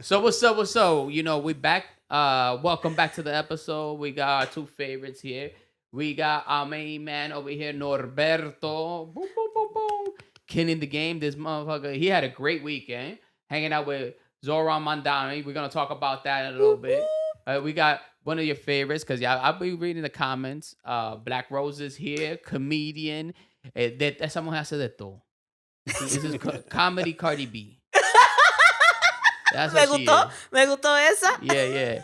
So what's up? What's up? We back. Welcome back to the episode. We got our two favorites here. We got our main man over here, Norberto. Boom, boom, boom, boom. Killing the game. This motherfucker. He had a great weekend hanging out with Zoran Mamdani. We're gonna talk about that in a little bit. We got one of your favorites because I'll be reading the comments. Black Roses here, comedian. Esa mujer hace de todo. This is comedy Cardi B. That's Me what she gustó, is. me gustó esa. Yeah.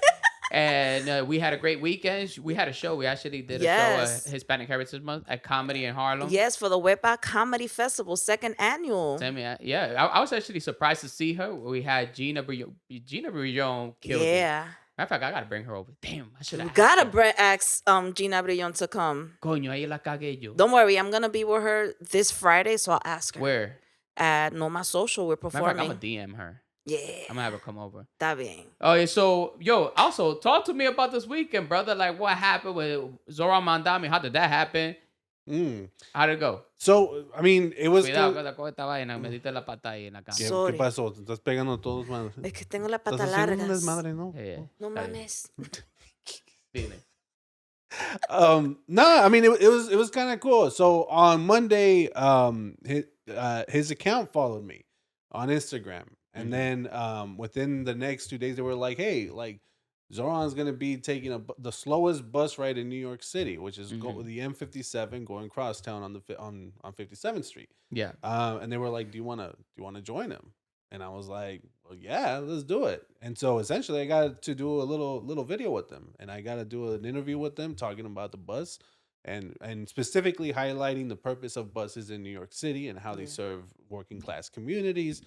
And we had a great weekend. We had a show. We actually did a show Yes. at Hispanic Heritage Month at Comedy in Harlem. Yes, for the Wepa Comedy Festival, second annual. Yeah. I was actually surprised to see her. We had Gina Brillon. Gina Brillon killed it. Yeah. Matter of fact, I gotta bring her over. Damn, I should You have. gotta ask Gina Brillon to come. Coño, ahí la cagué yo. Don't worry, I'm gonna be with her this Friday, so I'll ask her. Where? At No Más Social, we're Matter of fact, performing. I'm gonna DM her. Yeah. I'm gonna have her come over. Está bien. Oh yeah, so also talk to me about this weekend, brother. Like what happened with Zoran Mamdani? How did that happen? How did it go? So, I mean, it was... Cuidado, con esta vaina, me diste la pata ahí en la cama. ¿Qué, Sorry. ¿Qué pasó? Te estás pegando a todos, madre. Es que tengo la Estás pata haciendo un largas. desmadre, ¿no? Yeah. No Está bien. mames. Dile. No, I mean, it was kind of cool. So on Monday, his account followed me on Instagram. And then within the next 2 days, they were like, hey, like, Zoran's going to be taking the slowest bus ride in New York City, which is the M57 going crosstown on 57th Street. Yeah. And they were like, do you want to join him? And I was like, well, yeah, let's do it. And so essentially I got to do a little video with them, and I got to do an interview with them talking about the bus and specifically highlighting the purpose of buses in New York City and how they serve working class communities.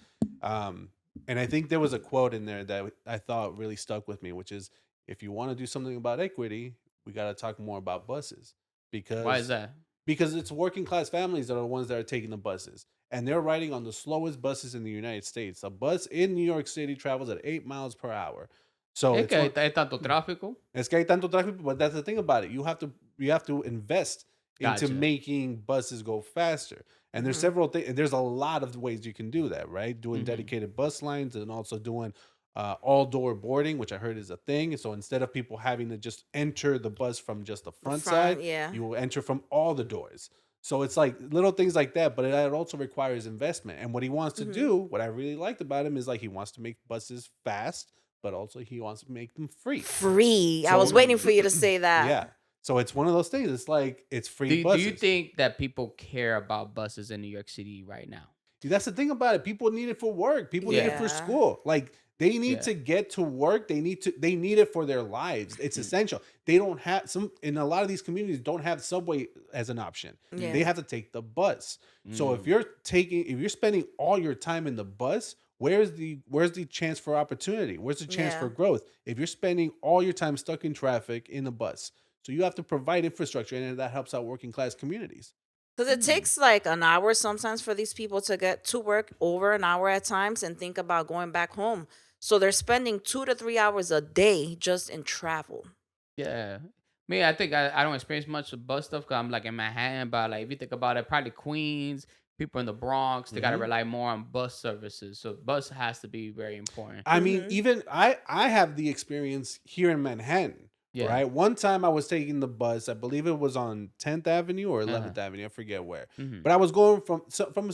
And I think there was a quote in there that I thought really stuck with me, which is, if you want to do something about equity, we got to talk more about buses. Because Why is that? Because it's working class families that are the ones that are taking the buses. And they're riding on the slowest buses in the United States. A bus in New York City travels at 8 miles per hour. So Es que hay tanto tráfico. Es que hay tanto tráfico, but that's the thing about it. You have to invest into Gotcha. making buses go faster. And there's several things. There's a lot of ways you can do that, right? Doing dedicated bus lines and also doing all-door boarding, which I heard is a thing. So instead of people having to just enter the bus from just the front side, yeah. you will enter from all the doors. So it's like little things like that, but it also requires investment. And what he wants to do, what I really liked about him, is like he wants to make buses fast, but also he wants to make them free. Free. So- I was waiting for you to say that. Yeah. So it's one of those things. It's like it's free Do buses. you think that people care about buses in New York City right now? That's the thing about it. People need it for work. People need it for Yeah. school. Like they need to get to work. They need it for their lives. It's essential. They don't have in a lot of these communities don't have subway as an option. Yeah. They have to take the bus. So if you're spending all your time in the bus, where's the chance for opportunity? Where's the chance for growth? If you're spending all your time stuck in traffic in the bus. So you have to provide infrastructure, and that helps out working class communities. Because it takes like an hour sometimes for these people to get to work, over an hour at times, and think about going back home. So they're spending 2 to 3 hours a day just in travel. Yeah. Me, I think I don't experience much of bus stuff because I'm like in Manhattan, but like if you think about it, probably Queens, people in the Bronx, they gotta rely more on bus services. So bus has to be very important. I mean, even I have the experience here in Manhattan. Yeah. Right. One time I was taking the bus. I believe it was on 10th Avenue or 11th Avenue. I forget where. But I was going from a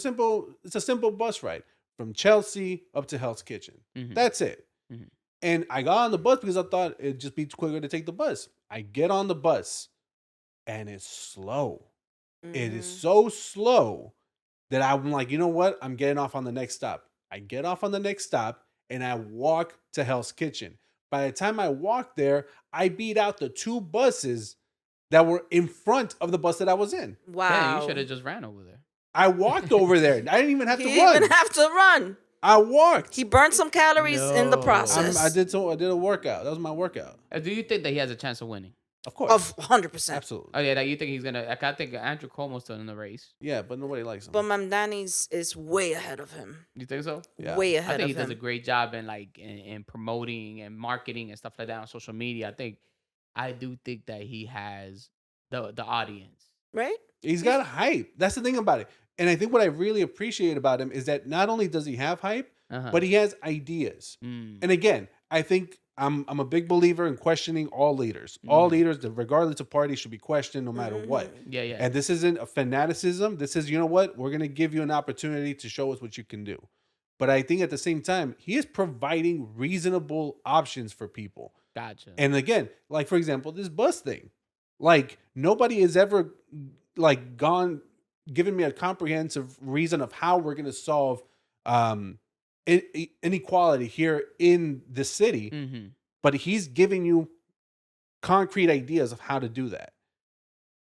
simple bus ride from Chelsea up to Hell's Kitchen. That's it. And I got on the bus because I thought it'd just be quicker to take the bus. I get on the bus and it's slow. It is so slow that I'm like, you know what? I'm getting off on the next stop. I get off on the next stop and I walk to Hell's Kitchen. By the time I walked there, I beat out the 2 buses that were in front of the bus that I was in. Wow. Yeah, you should have just ran over there. I walked over there. I didn't even have to He run. didn't have to run. I walked. He burned some calories in the No. process. I did a workout. That was my workout. Do you think that he has a chance of winning? Of course. Of 100%. Absolutely. Oh yeah, that you think he's gonna? Like, I think Andrew Cuomo's still in the race. Yeah, but nobody likes him. But Mamdani's is way ahead of him. You think so? Yeah. Way I ahead think he of does a him. great job in promoting and marketing and stuff like that on social media. I do think that he has the audience. Right? He's got hype. That's the thing about it. And I think what I really appreciate about him is that not only does he have hype, but he has ideas. And again, I think I'm a big believer in questioning all leaders. All leaders, regardless of party, should be questioned no matter what. Yeah, yeah. And this isn't a fanaticism. This is, you know what? We're going to give you an opportunity to show us what you can do. But I think at the same time, he is providing reasonable options for people. Gotcha. And again, like for example, this bus thing. Like nobody has ever like given me a comprehensive reason of how we're going to solve inequality here in the city. But he's giving you concrete ideas of how to do that.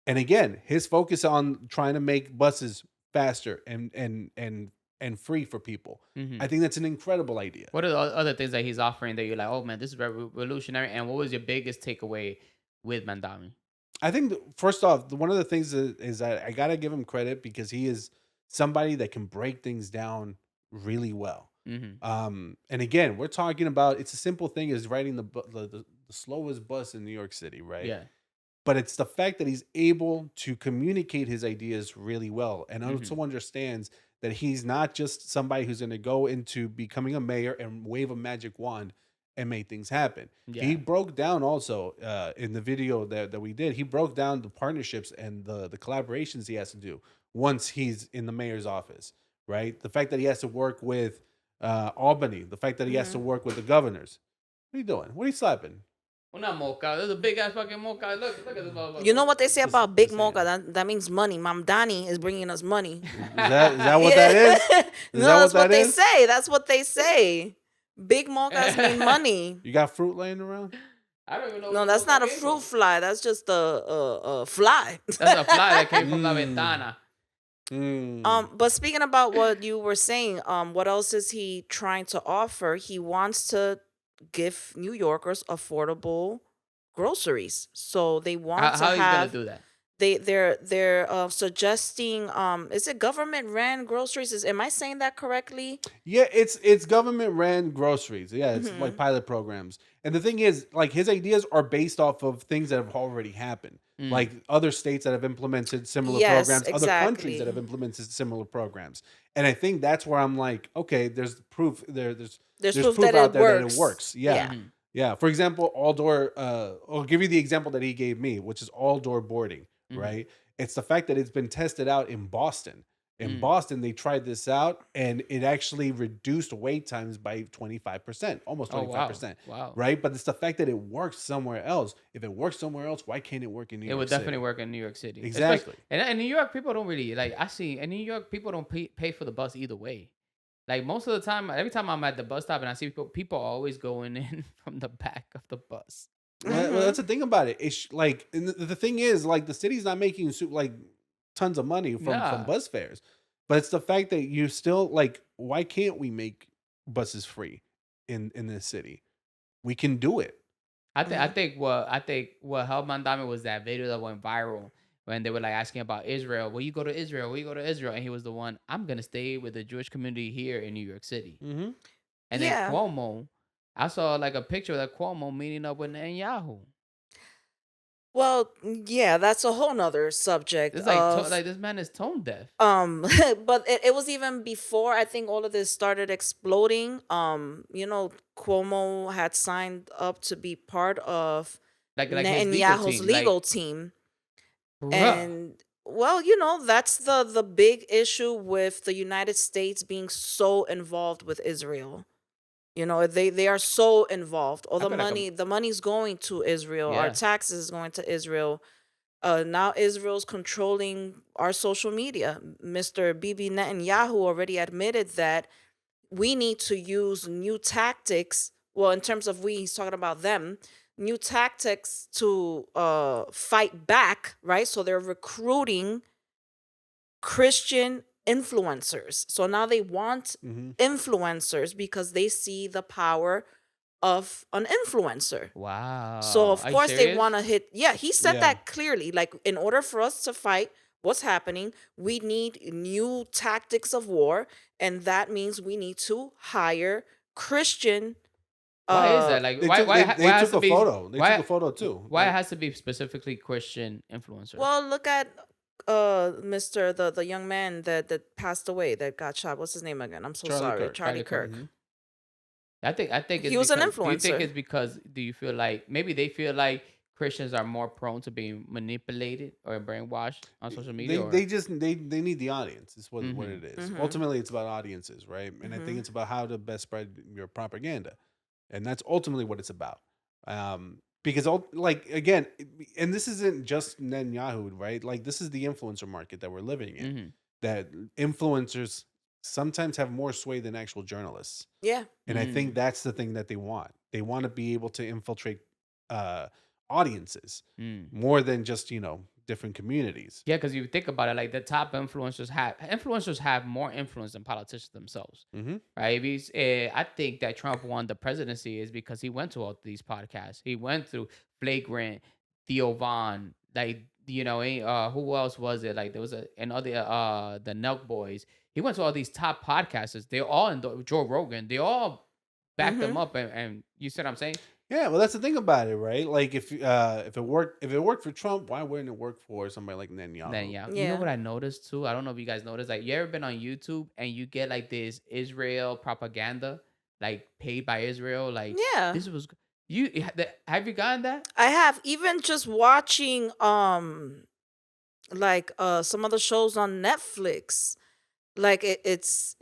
And again, his focus on trying to make buses faster and free for people. I think that's an incredible idea. What are the other things that he's offering that you're like, oh man, this is revolutionary? And what was your biggest takeaway with Mamdani? I think first off, one of the things is that I gotta give him credit because he is somebody that can break things down really well. And again, we're talking about it's a simple thing as riding the slowest bus in New York City, right? Yeah. But it's the fact that he's able to communicate his ideas really well and also understands that he's not just somebody who's going to go into becoming a mayor and wave a magic wand and make things happen. Yeah. He broke down also in the video that we did, he broke down the partnerships and the collaborations he has to do once he's in the mayor's office, right? The fact that he has to work with Albany, the fact that he has to work with the governors. What are you doing? What are you slapping? Well, not mocha. There's a big ass fucking mocha. Look at this motherfucker. You know what they say about big mocha? That means money. Mamdani is bringing us money. Is that what that is? No, that's what they say. That's what they say. Big mochas mean money. You got fruit laying around? I don't even know. No, that's not a fruit fly. That's just a fly. That's a fly that came from La Ventana. But speaking about what you were saying, what else is he trying to offer? He wants to give New Yorkers affordable groceries. So they want to how have. How he's gonna do that? They're suggesting is it government ran groceries? Am I saying that correctly? Yeah, it's government ran groceries. Yeah, it's like pilot programs. And the thing is, like his ideas are based off of things that have already happened. Like other states that have implemented similar programs, other countries that have implemented similar programs. And I think that's where I'm like, okay, there's proof there's proof out there that it works. Yeah. Yeah. For example, I'll give you the example that he gave me, which is all door boarding, right? It's the fact that it's been tested out in Boston. In Boston, they tried this out, and it actually reduced wait times by 25%, almost 25%. Wow. Right? But it's the fact that it works somewhere else. If it works somewhere else, why can't it work in New York City? It would definitely work in New York City. Exactly. And in New York, people don't really, like, I see, in New York, people don't pay for the bus either way. Like, most of the time, every time I'm at the bus stop and I see people are always going in from the back of the bus. Well, that's the thing about it. It's like, and the thing is, like, the city's not making like tons of money from bus fares, but it's the fact that you still like, why can't we make buses free in this city? We can do it. I think what helped Mamdani was that video that went viral when they were like asking about Israel. Will you go to Israel? Will you go to Israel? And he was the one. I'm gonna stay with the Jewish community here in New York City. And then Cuomo, I saw like a picture of that Cuomo meeting up with Netanyahu. Well, yeah, that's a whole nother subject. It's like this man is tone deaf. But it was even before I think all of this started exploding. Cuomo had signed up to be part of like Netanyahu's legal team. And well, that's the big issue with the United States being so involved with Israel. They are so involved. All the money's going to Israel. Our taxes is going to Israel. Now Israel's controlling our social media. Mr. Bibi Netanyahu already admitted that we need to use new tactics. Well, in terms of he's talking about them. New tactics to fight back, right? So they're recruiting Christian influencers. So now they want influencers because they see the power of an influencer. Wow. So of course they want to hit. Yeah, he said that clearly. Like, in order for us to fight what's happening, we need new tactics of war, and that means we need to hire Christian. Why is that? Like, they took a photo. They took a photo too. Why it has to be specifically Christian influencer? Well, look at the young man that passed away, that got shot. What's his name again? I'm so sorry. Charlie Kirk. I think He it's was an because. Do you think influencer. it's because? Do you feel like maybe they feel like Christians are more prone to being manipulated or brainwashed on social media, or? They need the audience. Is what Mm-hmm. it is. Mm-hmm. Ultimately, it's about audiences, right? And I think Mm-hmm. it's about how to best spread your propaganda, and that's ultimately what it's about. Because like again, and this isn't just Netanyahu, right? Like this is the influencer market that we're living in. Mm-hmm. That influencers sometimes have more sway than actual journalists. Yeah. And I think that's the thing that they want. They want to be able to infiltrate uh, audiences Mm. more than just, different communities. Yeah, because you think about it, like the top influencers have more influence than politicians themselves, Mm-hmm. right? I think that Trump won the presidency is because he went to all these podcasts. He went through Flagrant, Theo Von, like who else was it? Like there was another the Nelk Boys. He went to all these top podcasters. They all Joe Rogan. They all backed them Mm-hmm. up, and you see what I'm saying? Yeah, well, that's the thing about it, right? Like if it worked for Trump, why wouldn't it work for somebody like Then Netanyahu? yeah, you know Yeah. what I noticed too? I don't know if you guys noticed. Like, you ever been on YouTube and you get like this Israel propaganda, like paid by Israel? Like Yeah. this was have you gotten that? I have even just watching like some of the shows on Netflix. Like it's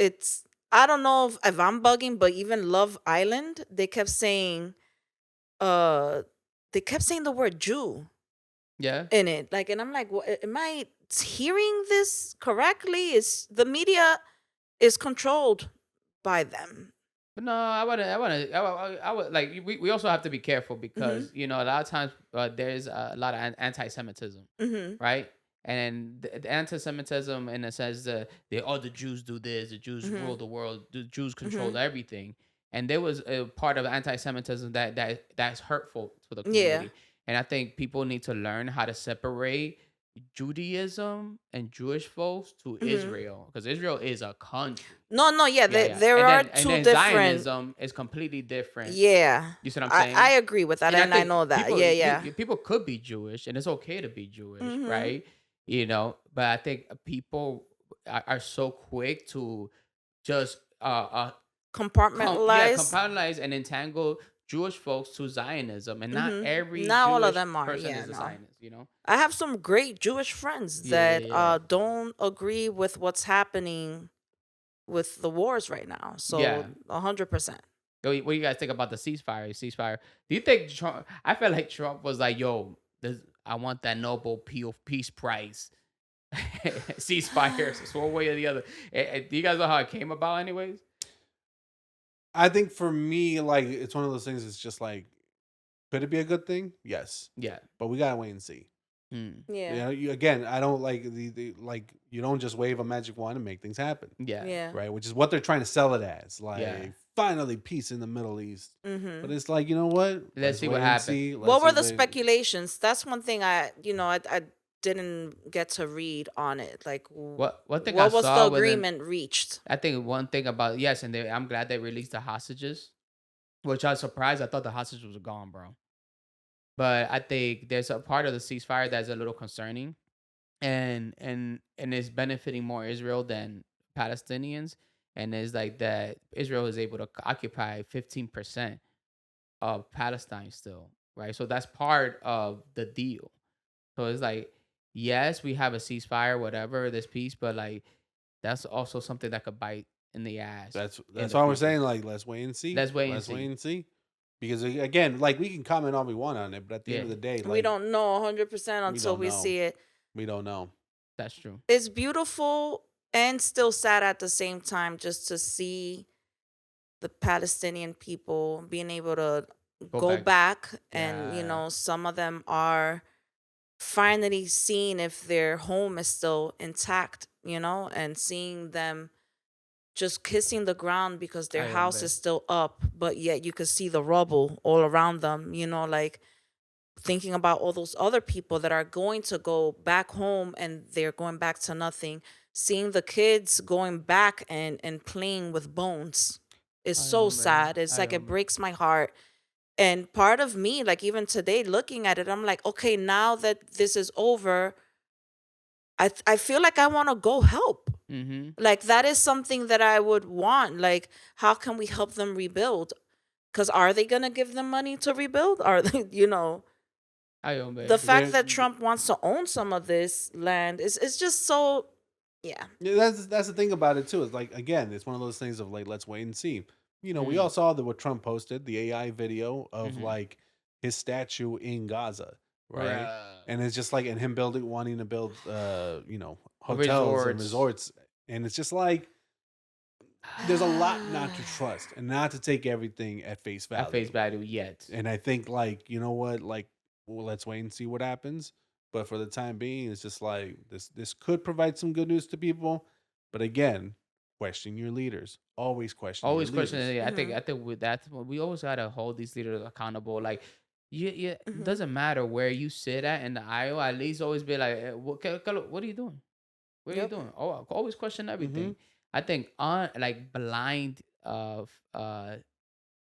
I don't know if I'm bugging, but even Love Island, uh they kept saying the word Jew Yeah. in it. Like, and I'm like, am I hearing this correctly? Is the media is controlled by them? But no, I would like we also have to be careful Mhm. because a lot of times there's a lot of anti-Semitism, Mhm. right? And the anti-Semitism in a sense that the Jews do this, the Jews rule Mhm. the world, the Jews control Mhm. everything, and there was a part of anti-Semitism that's hurtful to the Yeah. community, and I think people need to learn how to separate Judaism and Jewish folks to Mhm. Israel because Israel is a country. No, yeah, Yeah, yeah. there And are then and two then different. Zionism is completely different. Yeah. You see what I'm I saying? agree with that, And I and I think know that. people Yeah, yeah. people could be Jewish and it's okay to be Jewish, Mhm. right? But I think people are so quick to just Compartmentalize. compartmentalize and entangle Jewish folks to Zionism, and not Mhm. every Not all of Jewish them are. person Yeah, is a no. Zionist. I have some great Jewish friends Yeah, yeah, that yeah. don't agree with what's happening with the wars right now. So Yeah. 100%. What do you guys think about the ceasefire? Ceasefire. Do you think Trump? I feel like Trump was like, "Yo, I want that Nobel Peace Prize." Ceasefire, so one way or the other. Do you guys know how it came about, anyways? I think for me, like it's one of those things. It's just like, could it be a good thing? Yes, Yeah. but we gotta wait and see. Mm. Yeah. Again, I don't like like you don't just wave a magic wand and make things happen, Yeah. Yeah. right? Which is what they're trying to sell it as, Yeah. like finally peace in the Middle East. But Mhm. it's like, you know what? Let's see what wait and happens. see. What Let's were see the what. speculations? That's one thing I didn't get to read on it. Like, What thing I what was the saw within agreement reached? I think one thing about, yes, and I'm glad they released the hostages, which I was surprised. I thought the hostages was gone, bro. But I think there's a part of the ceasefire that's a little concerning, and is benefiting more Israel than Palestinians, and is like that Israel is able to occupy 15% of Palestine still, right? So that's part of the deal. So it's like, yes, we have a ceasefire, whatever, this peace, but like that's also something that could bite in the ass in That's the why we're future. saying, like, let's wait and see. Let's wait and Let's wait see. and see. Because again, like we can comment all we want on it, but at the end Yeah, of the day, We like don't know 100% we until don't we know. see it. We don't know. that's true. It's beautiful and still sad at the same time just to see the Palestinian people being able to Go go back. back, and Yeah. some of them are finally seeing if their home is still intact, and seeing them just kissing the ground because their I am house there. is still up, but yet you could see the rubble all around them, like thinking about all those other people that are going to go back home and they're going back to nothing. Seeing the kids going back and playing with bones is I so am there. sad. It's I like it am. breaks my heart. And part of me, like even today looking at it, I'm like, okay, now that this is over, I feel like I want to go help. Mm-hmm. Like that is something that I would want. Like, how can we help them rebuild? Because are they going to give them money to rebuild? Are they, the fact that Trump wants to own some of this land is just so, yeah. That's the thing about it too. It's like, again, it's one of those things of like, let's wait and see. We all saw that what Trump posted, the AI video of like his statue in Gaza, right? And it's just like, and him wanting to build, hotels and resorts, and it's just like, there's a lot not to trust and not to take everything at face value. At face value yet. And I think, like, you know what, like, well, let's wait and see what happens. But for the time being, it's just like this could provide some good news to people. But again, question your leaders. Always question. Always question. Yeah, I think with that, we always gotta hold these leaders accountable. Like, it doesn't matter where you sit in the aisle. At least always be like, what are you doing? What are you doing? Oh, always question everything. I think blind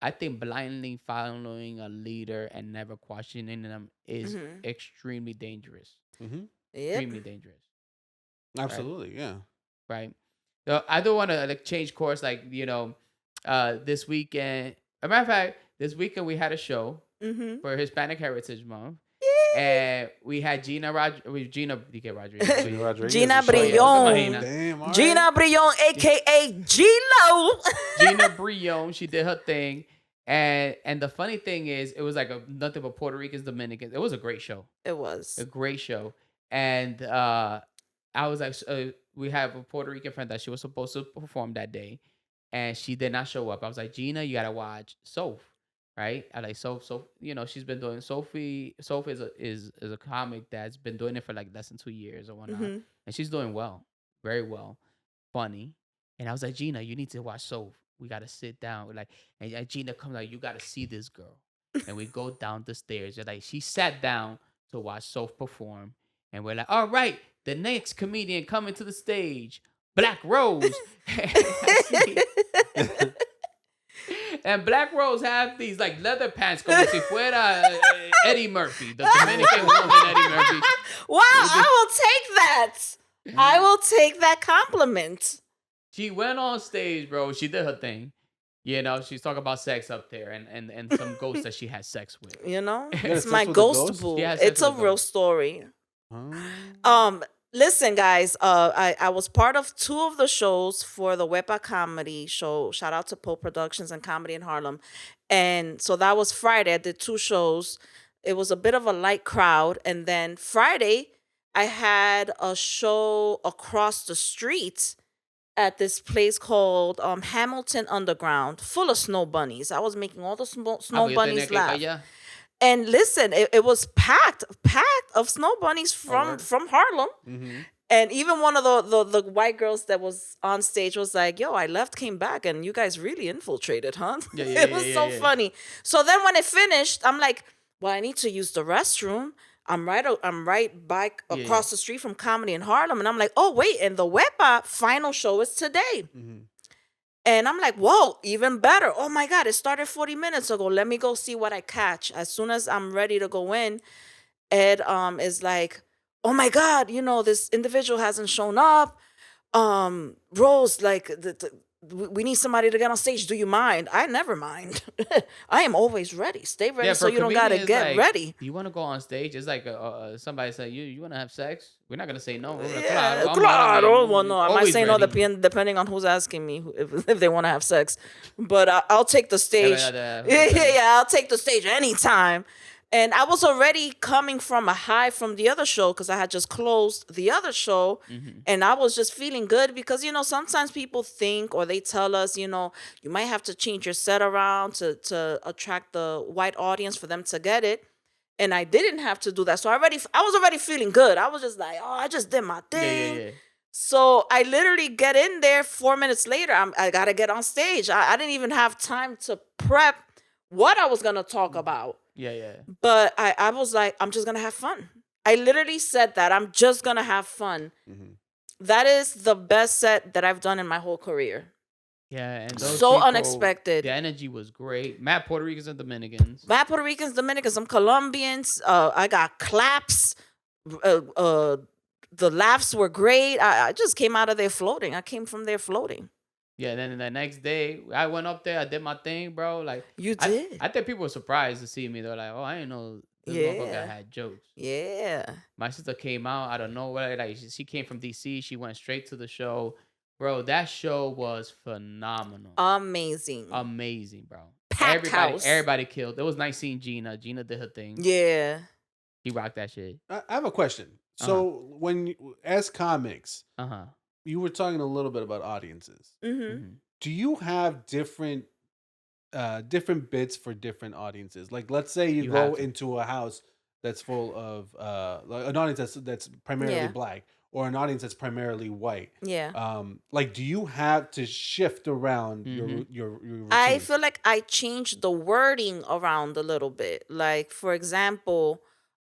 I think blindly following a leader and never questioning them is extremely dangerous. Extremely dangerous. Absolutely, right? Yeah. Right. So I don't want to change course. This weekend. As a matter of fact, this weekend we had a show for Hispanic Heritage Month. And we had Gina Brillon. Gina Brillon, aka G-Lo. Gina Brillon, she did her thing. And the funny thing is, it was like nothing but Puerto Ricans, Dominicans. It was a great show. It was a great show. And I was like, we have a Puerto Rican friend that she was supposed to perform that day, and she did not show up. I was like, Gina, you gotta watch Soph. Right, I like Soph. She's been doing Sophie. Soph is a comic that's been doing it for like less than 2 years or whatnot, and she's doing well, very well, funny. And I was like, Gina, you need to watch Soph. We gotta sit down. And Gina comes like, you gotta see this girl, and we go down the stairs. And like, she sat down to watch Soph perform, and we're like, all right, the next comedian coming to the stage, Black Rose. And Black Rose have these like leather pants como si fuera Eddie Murphy, the Dominican woman Eddie Murphy. Wow, I will take that. I will take that compliment. She went on stage, bro. She did her thing. She's talking about sex up there and some ghost that she had sex with. It's my ghost boo. It's a real story. Listen, guys, I was part of 2 of the shows for the Wepa comedy show. Shout out to Poe Productions and Comedy in Harlem. And so that was Friday. I did 2 shows. It was a bit of a light crowd. And then Friday, I had a show across the street at this place called Hamilton Underground, full of snow bunnies. I was making all the snow bunnies laugh. And listen, it was packed of snow bunnies from Harlem. And even one of the white girls that was on stage was like, yo, I left, came back, and you guys really infiltrated, huh? It was so funny. So then when it finished, I'm like, well, I need to use the restroom. I'm right back across the street from Comedy in Harlem. And I'm like, oh, wait, and the Wepa final show is today. And I'm like, whoa, even better. Oh, my God, it started 40 minutes ago. Let me go see what I catch. As soon as I'm ready to go in, Ed is like, oh, my God, this individual hasn't shown up. Rose, like, we need somebody to get on stage. Do you mind? I never mind. I am always ready. Stay ready so you don't got to get ready. You want to go on stage? It's like somebody say, you want to have sex? We're not going to say no. Claro. Well, no, I might say no depending on who's asking me if they want to have sex. But I'll take the stage. I'll take the stage anytime. And I was already coming from a high from the other show because I had just closed the other show. And I was just feeling good because, sometimes people think or they tell us, you might have to change your set around to attract the white audience for them to get it. And I didn't have to do that. So I was already feeling good. I was just like, oh, I just did my thing. Yeah. So I literally get in there 4 minutes later. I got to get on stage. I didn't even have time to prep what I was going to talk about. Yeah. But I was like, I'm just going to have fun. I literally said that. I'm just going to have fun. That is the best set that I've done in my whole career. Yeah, and those so people, unexpected. The energy was great. Mad Puerto Ricans and Dominicans. Some Colombians. I got claps. The laughs were great. I just came out of there floating. I came from there floating. Yeah, then the next day, I went up there. I did my thing, bro. Like You did. I think people were surprised to see me. They're like, "Oh, I didn't know this motherfucker Yeah. had jokes." Yeah. My sister came out of nowhere. Like she came from DC. She went straight to the show, bro. That show was phenomenal, Amazing. amazing, bro. Packed house. Everybody killed. It was nice seeing Gina. Gina did her thing. Yeah. She rocked that shit. I have a question. So when as comics, you were talking a little bit about audiences. Do you have different bits for different audiences? Like, let's say you go into a house that's full of like an audience that's primarily black, or an audience that's primarily white. Yeah. Like, do you have to shift around your routine? I feel like I changed the wording around a little bit. Like, for example,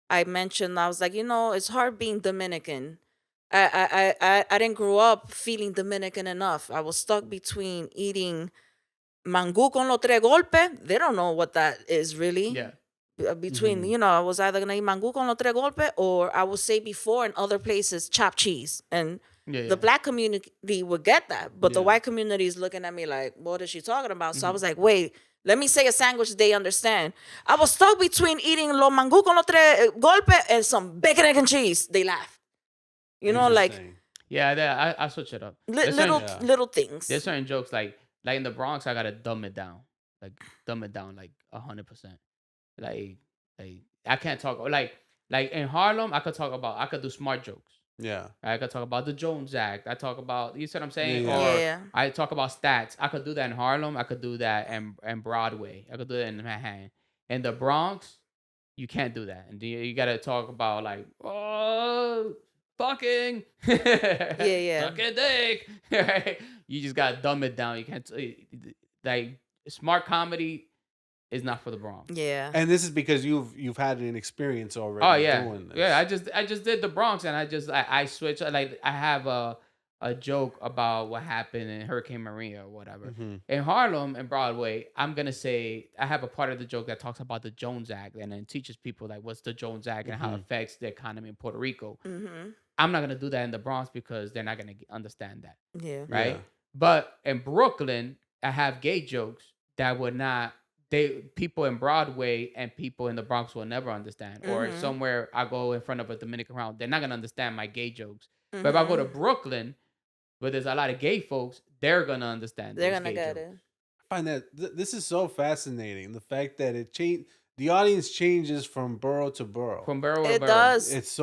I mentioned, I was like, it's hard being Dominican. I didn't grow up feeling Dominican enough. I was stuck between eating mangú con los tres golpes. They don't know what that is really. Yeah. Between, I was either going to eat mangú con los tres golpes, or I would say before in other places, chopped cheese. And the black community would get that. But the white community is looking at me like, what is she talking about? So I was like, wait, let me say a sandwich they understand. I was stuck between eating los mangú con los tres golpes and some bacon, egg, and cheese. They laugh. Like... Yeah, I switch it up. Little things. There's certain jokes like in the Bronx, I gotta dumb it down like 100%. Like I can't talk like in Harlem. I could do smart jokes. Yeah, I could talk about the Jones Act. I talk about, you see what I'm saying? Yeah. Or I talk about stats. I could do that in Harlem. I could do that in Broadway. I could do that in Manhattan. In the Bronx, you can't do that. And you gotta talk about like, oh, fucking fucking dick. Right? You just gotta dumb it down. You can't like smart comedy is not for the Bronx. Yeah. And this is because you've had an experience already. Oh yeah, doing this. yeah. I just did the Bronx, and I switched. Like I have a joke about what happened in Hurricane Maria or whatever. In Harlem and Broadway, I'm gonna say I have a part of the joke that talks about the Jones Act and then teaches people like what's the Jones Act and how it affects the economy in Puerto Rico. I'm not gonna do that in the Bronx because they're not gonna understand that. Yeah. Right. Yeah. But in Brooklyn, I have gay jokes that would not. People in Broadway and people in the Bronx will never understand. Or somewhere I go in front of a Dominican crowd, they're not gonna understand my gay jokes. But if I go to Brooklyn, where there's a lot of gay folks, they're gonna understand. They're gonna get it. I find that this is so fascinating. The fact that the audience changes from borough to borough. From borough to It borough. does. It's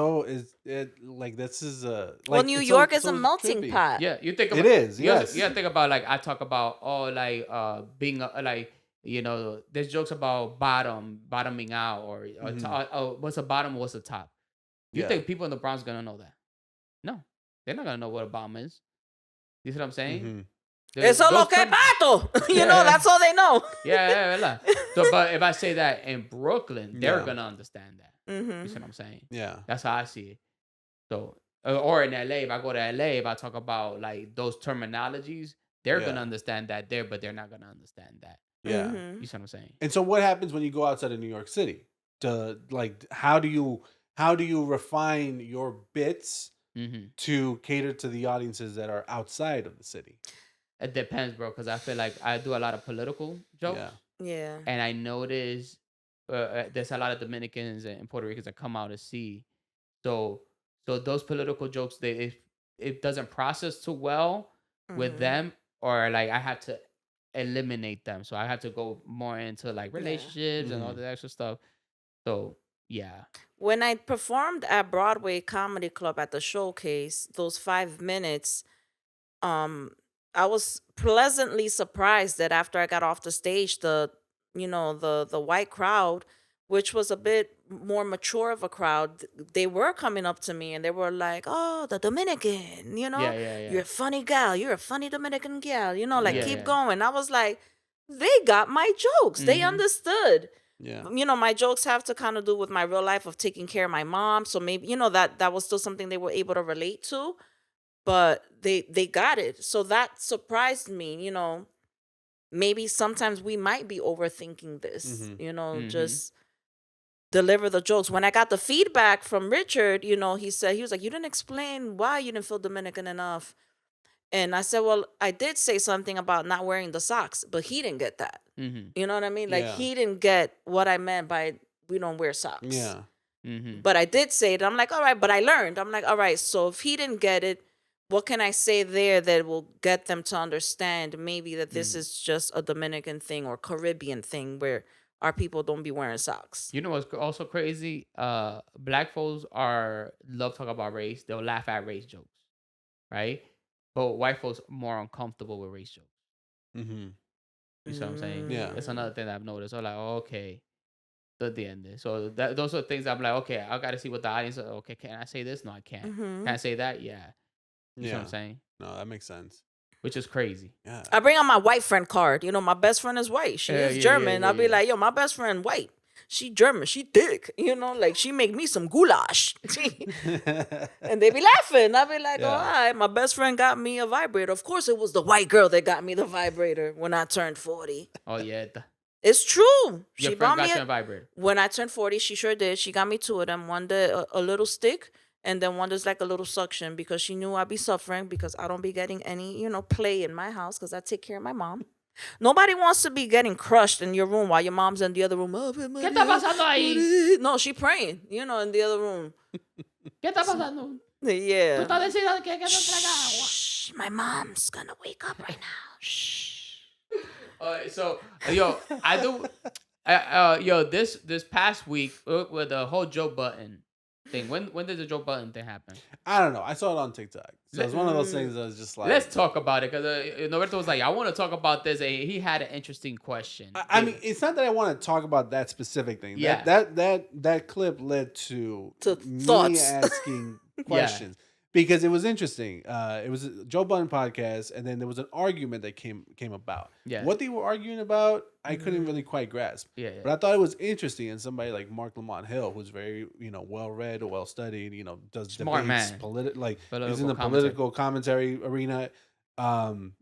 like this is a like. Well, New York is a melting trippy. pot. Yeah, you think about, it is. Yes, you gotta think about like I talk about being like. There's jokes about bottoming out, or what's a bottom, what's a top. You think people in the Bronx gonna know that? No, they're not gonna know what a bottom is. You see what I'm saying? Eso lo que pato. That's all they know. Yeah. So, but if I say that in Brooklyn, they're gonna understand that. You see what I'm saying? Yeah, that's how I see it. So, or in LA, if I go to LA, if I talk about like those terminologies, they're gonna understand that there, but they're not gonna understand that. Yeah. You see what I'm saying? And so what happens when you go outside of New York City? How do you refine your bits to cater to the audiences that are outside of the city? It depends, bro, because I feel like I do a lot of political jokes. Yeah. And I notice there's a lot of Dominicans and Puerto Ricans that come out to see. So those political jokes, it doesn't process too well with them, or like I have to eliminate them. So I have to go more into like relationships and all that extra stuff. So yeah. When I performed at Broadway Comedy Club at the Showcase, those 5 minutes, I was pleasantly surprised that after I got off the stage, the white crowd, which was a bit more mature of a crowd, they were coming up to me and they were like, "Oh, the Dominican, you're a funny gal, you're a funny Dominican gal, keep going." I was like, they got my jokes. They understood. Yeah. My jokes have to kind of do with my real life of taking care of my mom. So maybe, that was still something they were able to relate to, but they got it. So that surprised me, maybe sometimes we might be overthinking this, just deliver the jokes. When I got the feedback from Richard, he said, he was like, "You didn't explain why you didn't feel Dominican enough." And I said, well, I did say something about not wearing the socks, but he didn't get that. You know what I mean? Like, he didn't get what I meant by we don't wear socks. Yeah. But I did say it. I'm like, all right, but I learned. I'm like, all right, so if he didn't get it, what can I say there that will get them to understand maybe that this is just a Dominican thing or Caribbean thing where our people don't be wearing socks? You know what's also crazy? Black folks love talk about race. They'll laugh at race jokes, right? But white folks are more uncomfortable with race jokes. Mm-hmm. You see what I'm saying? Yeah. It's another thing that I've noticed. I'm like, okay, the end. So those are things I'm like, okay, I got to see what the audience. Okay, can I say this? No, I can't. Can I say that? Yeah. You see what I'm saying? No, that makes sense. Which is crazy. Yeah. I bring out my white friend card. You know, my best friend is white. She is German. I'll be like, yo, my best friend white. She German. She thick. You know, like she make me some goulash. And they be laughing. I'll be like, all right, my best friend got me a vibrator. Of course, it was the white girl that got me the vibrator when I turned 40. Oh, yeah. It's true. Your She friend bought got me you a vibrator. when I turned 40, she sure did. She got me two of them. One that a little stick, and then one that's like a little suction because she knew I'd be suffering because I don't be getting any, play in my house because I take care of my mom. Nobody wants to be getting crushed in your room while your mom's in the other room. ¿Qué está pasando ahí? No, she praying, in the other room. ¿Qué está pasando? Yeah. ¿Tú estás diciendo que no traiga agua? Shh, my mom's gonna wake up right now. Shh. So, yo, I do. This past week with the whole Joe Budden thing. When did the Joe Budden thing happen? I don't know. I saw it on TikTok. So it's one of those things that was just like. Let's talk about it because Norberto was like, I want to talk about this. And he had an interesting question. I mean, it's not that I want to talk about that specific thing. Yeah. That clip led to me thoughts. asking questions. Because it was interesting. It was a Joe Budden podcast, and then there was an argument that came about. Yeah. What they were arguing about, I couldn't really quite grasp. Yeah. But I thought it was interesting, and somebody like Marc Lamont Hill, who's very, well read, well studied, does Smart debates, man. He's in the political commentary arena. You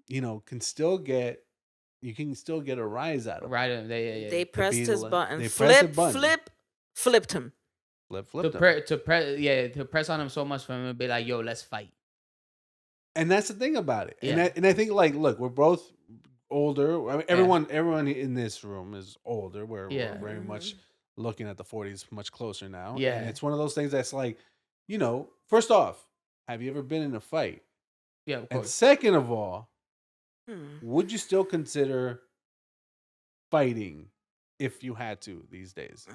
can still get a rise out of him. Right. They pressed his button. They pressed the button. Flipped him. To press on him so much for him to be like, yo, let's fight. And that's the thing about it. Yeah. And I think, like, look, we're both older. I mean, everyone in this room is older. We're very much looking at the 40s much closer now. Yeah. And it's one of those things that's like, first off, have you ever been in a fight? Yeah, of And course. second of all, would you still consider fighting if you had to these days?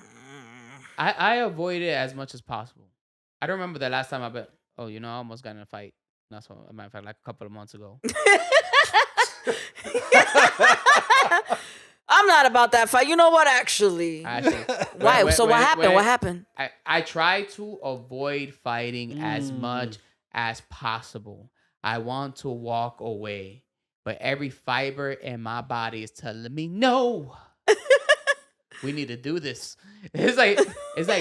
I avoid it as much as possible. I don't remember the last time I almost got in a fight. That's what, a matter of fact, like a couple of months ago. I'm not about that fight. You know what? Actually, why? So what happened? What happened? I try to avoid fighting as much as possible. I want to walk away, but every fiber in my body is telling me no. We need to do this. It's like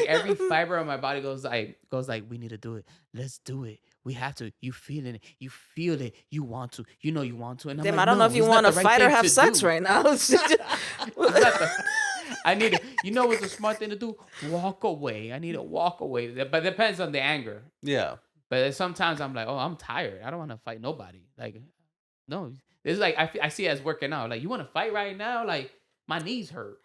every fiber of my body goes like we need to do it. Let's do it. We have to. You feeling it. You feel it. You want to. You know you want to. And I'm Damn, like, I don't know if you want to fight or have sex right now. I need to. You know what's a smart thing to do? Walk away. I need to walk away. But it depends on the anger. Yeah. But sometimes I'm like, oh, I'm tired. I don't want to fight nobody. Like, no. It's like I see it as working out. Like, you want to fight right now? Like, my knees hurt.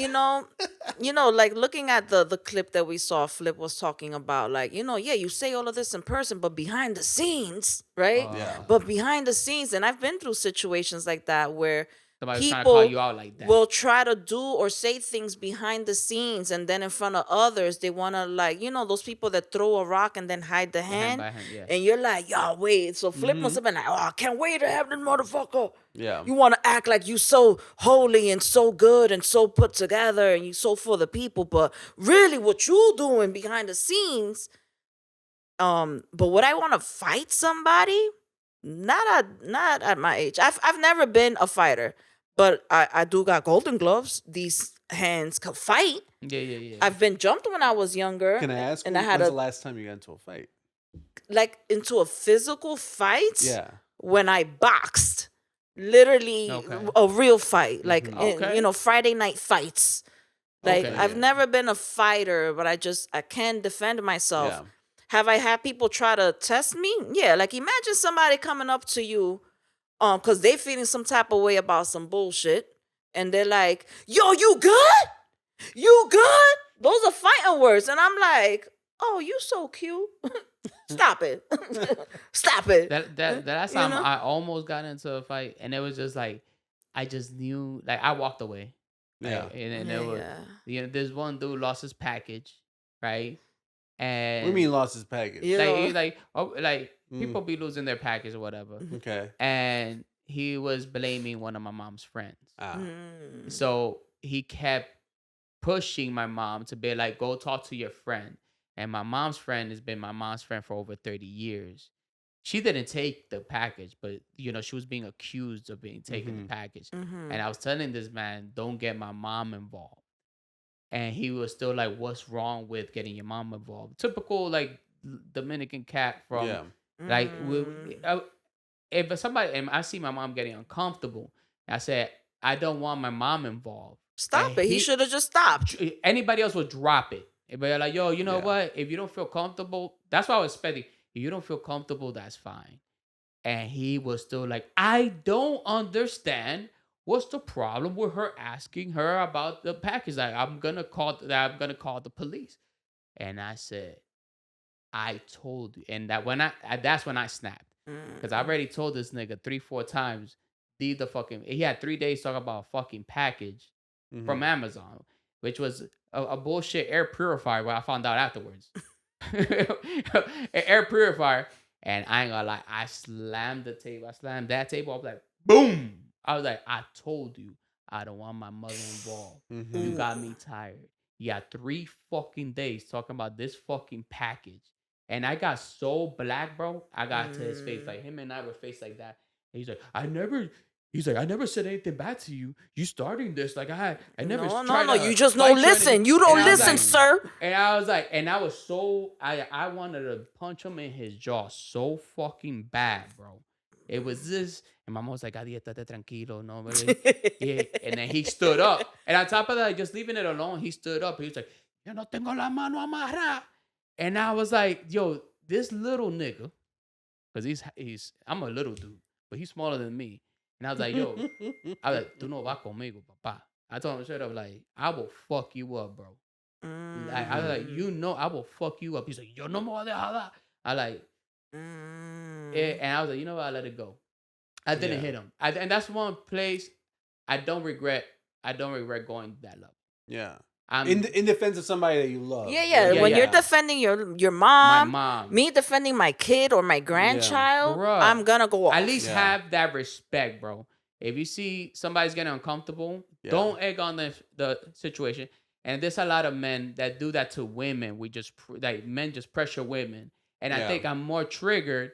Like looking at the clip that we saw, Flip was talking about, like, you say all of this in person, but behind the scenes, right? Yeah. But behind the scenes, and I've been through situations like that where Somebody's trying to call you out like that. will try to do or say things behind the scenes, and then in front of others, they want to, like, those people that throw a rock and then hide the hand. Yeah. And you're like, yo, wait. So Flip must have been like, oh, I can't wait to have this motherfucker. Yeah. You want to act like you so holy and so good and so put together and you so for the people, but really what you doing behind the scenes. But would I want to fight somebody? Not at my age. I've never been a fighter, but I do got golden gloves. These hands can fight. Yeah. I've been jumped when I was younger. Can I ask? And when's the last time you got into a fight? Like into a physical fight? Yeah. When I boxed. Literally a real fight. Like, Friday night fights. Like, I've never been a fighter, but I can defend myself. Yeah. Have I had people try to test me? Yeah, like imagine somebody coming up to you, because they feeling some type of way about some bullshit, and they're like, "Yo, you good? You good?" Those are fighting words, and I'm like, "Oh, you so cute." Stop it. Stop it. That's You time know? I almost got into a fight, and it was just like I just knew, like I walked away. Yeah. Right? And Yeah, there was, yeah. this one dude lost his package, right? What And do you mean lost his package? You like know. people be losing their package or whatever, Okay. and he was blaming one of my mom's friends. Mm. So he kept pushing my mom to be like, go talk to your friend. And my mom's friend has been my mom's friend for over 30 years. She didn't take the package, but she was being accused of being taking the package. Mhm. And I was telling this man, don't get my mom involved. And he was still like, what's wrong with getting your mom involved? Typical like Dominican cat from Yeah. like Mm. if somebody, and I see my mom getting uncomfortable, I said, I don't want my mom involved. Stop And it. He should have just stopped. anybody else would drop it. But like, yo, you know Yeah. what? If you don't feel comfortable, that's what I was expecting. If you don't feel comfortable, that's fine. And he was still like, I don't understand. What's the problem with her asking her about the package? Like, I'm gonna call the police. And I said, I told you. And that's when I snapped. Because I already told this nigga 3-4 times. He had 3 days talking about a fucking package from Amazon, which was a bullshit air purifier. What I found out afterwards, an air purifier. And I ain't gonna lie, I slammed the table. I slammed that table. I was like, boom. I was like, I told you, I don't want my mother involved. You got me tired. You got 3 fucking days talking about this fucking package. And I got so black, bro. I got to his face. Like, him and I were faced like that. And he's like, I never said anything bad to you. You starting this. Like, I never tried No. to You just fight don't you listen. anything." You don't And I was listen, like- sir. And I was like, and I was so, I wanted to punch him in his jaw so fucking bad, bro. It was this. And my mom was like, Gadiel, estate tranquilo. No, yeah. And then he stood up. And on top of that, just leaving it alone, he stood up. He was like, yo no tengo la mano amarrada. And I was like, yo, this little nigga, because I'm a little dude, but he's smaller than me. And I was like, yo, I was like, tú no vas conmigo, papá. I told him straight up, like, I will fuck you up, bro. I was like, I will fuck you up. He's like, yo no me voy a dejar dar. I like, and I was like, you know what, I let it go. I didn't hit him. And that's one place I don't regret going that level. Yeah. I'm In defense of somebody that you love. Yeah. When you're defending your my mom, mom. me defending my kid or my grandchild, Bruh. I'm gonna go off. At least have that respect, bro. If you see somebody's getting uncomfortable, don't egg on the situation. And there's a lot of men that do that to women. Men just pressure women. And I think I'm more triggered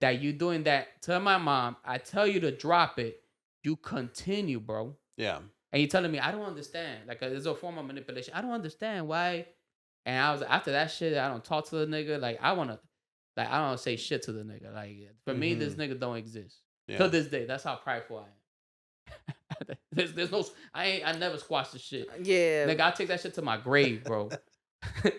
that you doing that to my mom. I tell you to drop it. You continue, bro. Yeah. And you're telling me, I don't understand. Like, there's a form of manipulation. I don't understand why. And I was after that shit, I don't talk to the nigga. Like, I don't say shit to the nigga. Like, for me, this nigga don't exist. Yeah. To this day, that's how prideful I am. there's no, I never squash the shit. Yeah. Nigga, I'll take that shit to my grave, bro.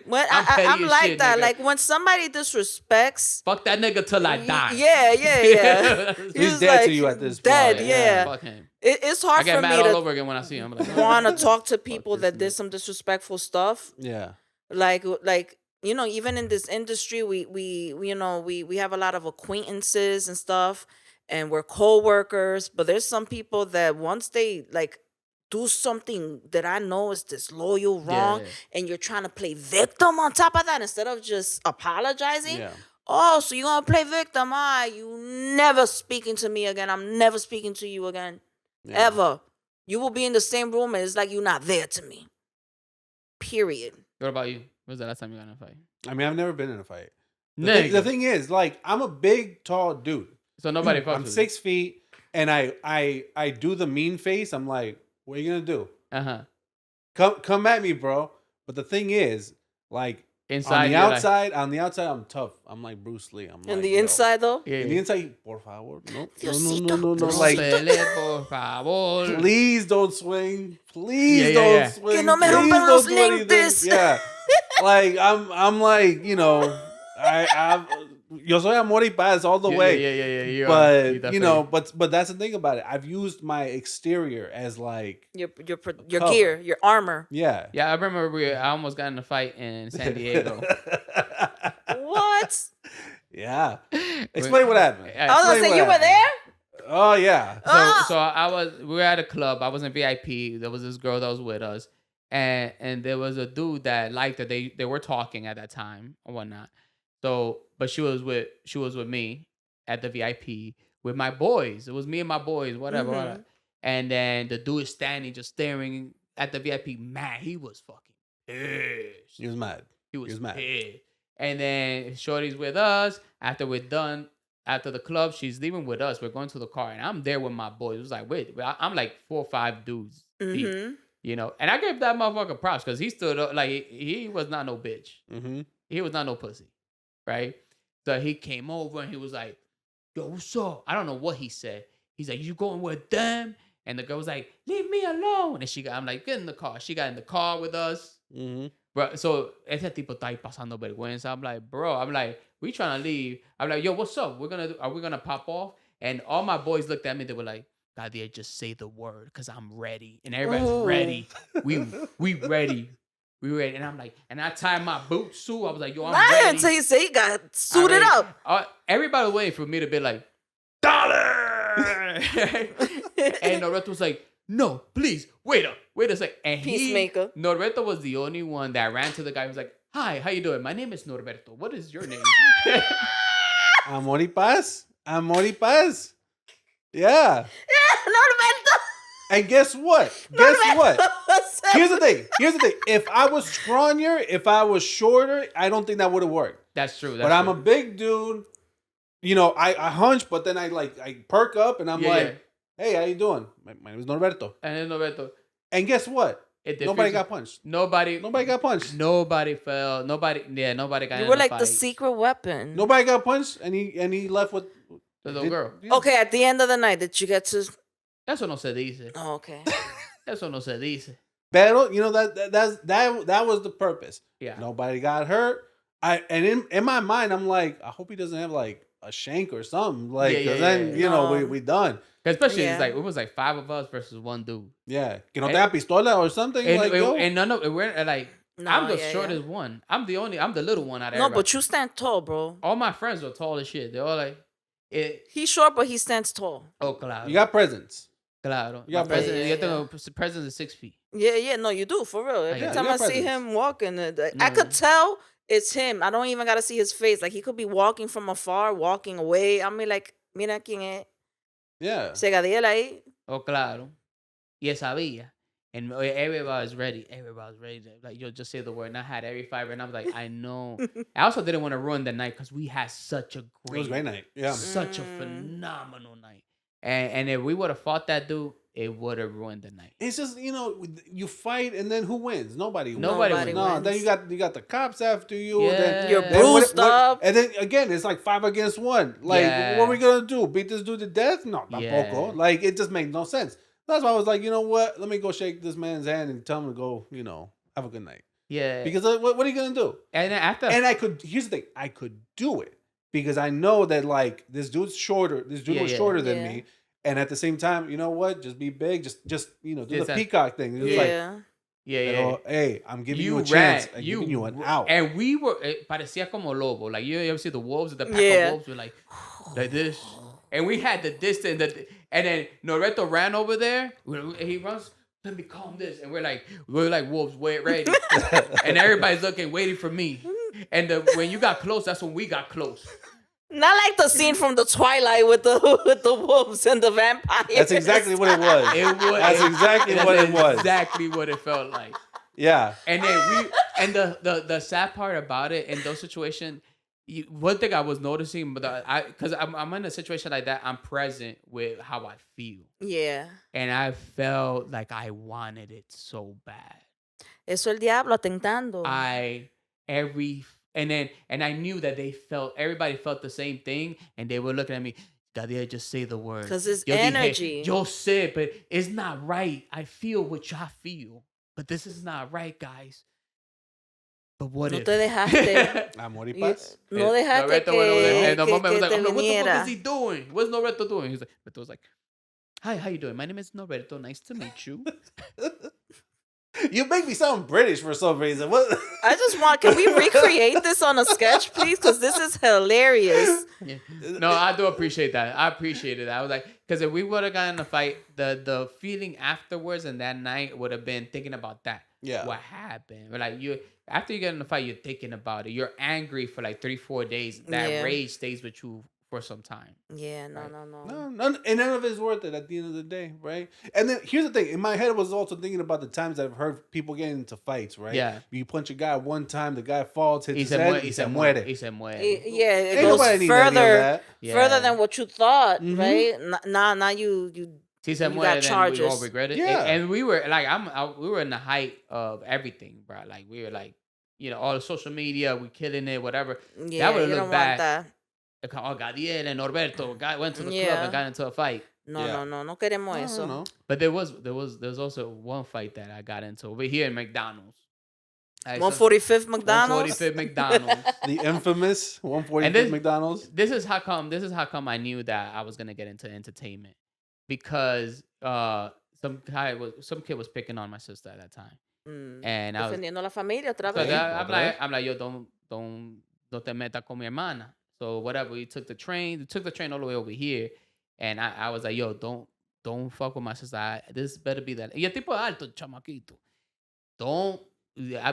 When I'm petty I'm as like shit, that. nigga. Like when somebody disrespects. Fuck that nigga till I die. Yeah. He's dead to you at this dead, point. yeah. Fuck him. It's I hard get for mad me all to over again when I see him. I'm like, want to talk to people this that did nigga. some disrespectful stuff. Yeah. Like even in this industry, we have a lot of acquaintances and stuff, and we're co-workers. But there's some people that once they like do something that I know is disloyal, wrong, and you're trying to play victim on top of that instead of just apologizing. Yeah. Oh, so you're gonna play victim? You never speaking to me again. I'm never speaking to you again, ever. You will be in the same room, and it's like you're not there to me. Period. What about you? When's the last time you got in a fight? I mean, I've never been in a fight. Nigga. The thing is, like, I'm a big, tall dude. So nobody fucks I'm with 6 feet, and I do the mean face. I'm like, what are you gonna do? Come at me, bro. But the thing is, like, Inside, on the outside, I'm tough. I'm like Bruce Lee. I'm And like, the yo. inside though? Yeah. In the inside, por favor, no. Diosito. Like, Pele, por favor. please don't swing. Please Yeah, don't yeah. swing. Que no me Please rompan don't los do anything. lentes. Yeah. Like, I'm like, you know, Yo soy amor y paz all the way. Yeah. But you know, but that's the thing about it. I've used my exterior as like your gear, your armor. Yeah. Yeah, I remember I almost got in a fight in San Diego. What? Yeah. Explain what happened. I was gonna say, you were there? Oh yeah. So we were at a club. I was in VIP. There was this girl that was with us, and there was a dude that liked her. They were talking at that time or whatnot. So, but she was with me at the VIP with my boys. It was me and my boys, whatever. And then the dude is standing, just staring at the VIP. Man, he was fucking pissed. He was mad. He was mad. Pissed. And then Shorty's with us. After we're done, after the club, she's leaving with us. We're going to the car, and I'm there with my boys. It was like, wait, I'm like 4 or 5 dudes deep, you know. And I gave that motherfucker props because he stood up like he was not no bitch. He was not no pussy, right? So he came over and he was like, "Yo, what's up?" I don't know what he said. He's like, "You going with them?" And the girl was like, "Leave me alone." And I'm like, "Get in the car." She got in the car with us. Bro, so ese tipo está ahí pasando vergüenza. I'm like, bro, we trying to leave. I'm like, yo, what's up? Are we gonna pop off? And all my boys looked at me. They were like, Gadiel, just say the word, because I'm ready. And everybody's ready. We ready. We ready. And I'm like, and I tied my boots too. I was like, yo, I'm ready. Until you say he got suited up. Everybody waiting for me to be like, dollar. And Norberto was like, no, please, wait a sec. And Peacemaker. Norberto was the only one that ran to the guy. He was like, hi, how you doing? My name is Norberto. What is your name? Amor y paz. Amor y paz. Yeah. Norberto. And guess what? Here's the thing. If I was scrawnier, if I was shorter, I don't think that would have worked. That's true. I'm a big dude. You know, I hunch, but then I perk up and I'm like, hey, how you doing? My name is Norberto. And then Norberto. And guess what? Nobody got punched. Nobody got punched. Nobody fell. Nobody got in You were like the secret weapon. Nobody got punched, and he left with the little girl. Yeah. Okay, at the end of the night, did you get to... Eso no se dice. Oh, okay. Eso no se dice. Pero, you know, that was the purpose. Yeah. Nobody got hurt. In my mind, I'm like, I hope he doesn't have like a shank or something. Like, then, you know, we done. Especially, it was like 5 of us versus 1 dude. Yeah. Que no te da pistola or something. And none of we're like, I'm the shortest one. I'm the little one out of everybody. No, but you stand tall, bro. All my friends are tall as shit. They're all like, he's short, but he stands tall. Oh, claro. You got presence. Claro. You got presence. You got the presence of 6 feet. Yeah. No, you do, for real. Every time I see him walking, I could tell it's him. I don't even got to see his face. Like, he could be walking from afar, walking away. I mean, like, mira quién es. Yeah. Se Gadiel ahí. Oh, claro. Y sabía. And everybody was ready. Like, yo, just say the word. And I had every fiber. And I was like, I know. I also didn't want to ruin the night because we had such a great night. Yeah. Such a phenomenal night. And if we would have fought that dude, it would have ruined the night. It's just, you know, you fight and then who wins? Nobody wins. No, then you got the cops after you. Yeah. Then you're bruised up. And then again, it's like 5 against 1. Like, what are we gonna do? Beat this dude to death? No, tampoco. Like, it just makes no sense. That's why I was like, you know what? Let me go shake this man's hand and tell him to go, you know, have a good night. Yeah. Because what are you gonna do? And after, here's the thing, I could do it because I know that like this dude's shorter. This dude was shorter than me. And at the same time, you know what? Just be big. Just you know, do the peacock thing. It's like, hey, I'm giving you a chance. I'm giving you an out. And we were, parecía como lobo. Like, you ever see the wolves? The pack of wolves were like this. And we had the distance. And then Norberto ran over there. He runs. Let me calm this. And we're like wolves, wait, ready. And everybody's looking, waiting for me. And when you got close, that's when we got close. Not like the scene from the Twilight with the wolves and the vampires. That's exactly what it was. That's exactly what it felt like. Yeah. And then the sad part about it in those situations, one thing I was noticing, because I'm in a situation like that, I'm present with how I feel. Yeah. And I felt like I wanted it so bad. Eso el diablo tentando. And I knew that everybody felt the same thing, and they were looking at me, Gadiel, just say the word. Because it's energy. Yo sé, but it's not right. I feel what y'all feel, but this is not right, guys. But what No if? te dejaste. Amor y paz. No dejaste Norberto went over there, and the moment was que like, te "Oh, no, what the fuck viniera. is he doing? What's Norberto doing?" He's like, Norberto was like, "Hi, how you doing? My name is Norberto. Nice to meet you." You make me sound British for some reason. What? I just want, can we recreate this on a sketch, please? Because this is hilarious. Yeah. No, I do appreciate that. I appreciated that. I was like, because if we would have gotten in a fight, the feeling afterwards and that night would have been thinking about that. Yeah. What happened? But like after you get in the fight, you're thinking about it. You're angry for like 3-4 days. That rage stays with you for some time. Yeah, right? No, and none of it's worth it at the end of the day, right? And then here's the thing: in my head, I was also thinking about the times that I've heard people getting into fights, right? Yeah. You punch a guy one time, the guy falls, hits his se head, muere. he se muere. Yeah, it Ain't nobody need any of that. further than what you thought, right? Now you Si se you muere, got then charges. we all regret it. Yeah. And we were like, we were in the height of everything, bro. Like we were like, all the social media, we killing it, whatever. Yeah, that would you have don't looked bad. want that. Oh, Gadiel and Norberto went to the club and got into a fight. No queremos eso. No. But there was also one fight that I got into over here in McDonald's. 145th McDonald's. 145th McDonald's. The infamous 145th McDonald's. This is how come I knew that I was gonna get into entertainment, because some kid was picking on my sister at that time, and I was Defendiendo la familia otra so vez. I'm like, yo, don't te metas con mi hermana. So whatever, we took the train all the way over here, and I was like, yo, don't fuck with my sister. This better be that. Y el tipo alto, chamaquito.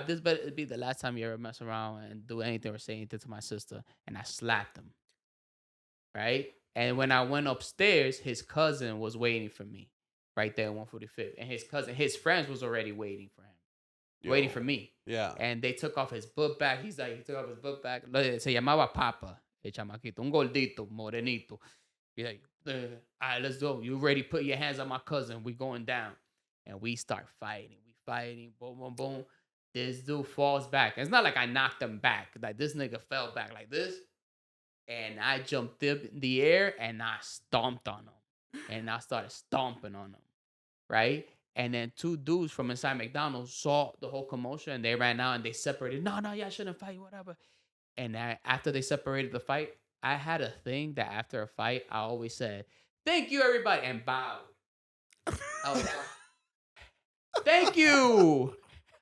This better be the last time you ever mess around and do anything or say anything to my sister. And I slapped him. Right? And when I went upstairs, his cousin was waiting for me right there at 145th. And his friends was already waiting for him. Waiting for me. Yeah. And they took off his book bag. He took off his book bag. Se llamaba Papa, el chamaquito. Un gordito, morenito. He's like, all right, let's go. You ready? Put your hands on my cousin. We going down. And we start fighting. Boom, boom, boom. This dude falls back. It's not like I knocked him back. Like, this nigga fell back like this. And I jumped up in the air and I stomped on him. And I started stomping on him. Right? And then 2 dudes from inside McDonald's saw the whole commotion and they ran out and they separated. No, y'all shouldn't fight, whatever. And after they separated the fight, I had a thing that after a fight, I always said, "Thank you, everybody," and bowed. I was like, "Thank you."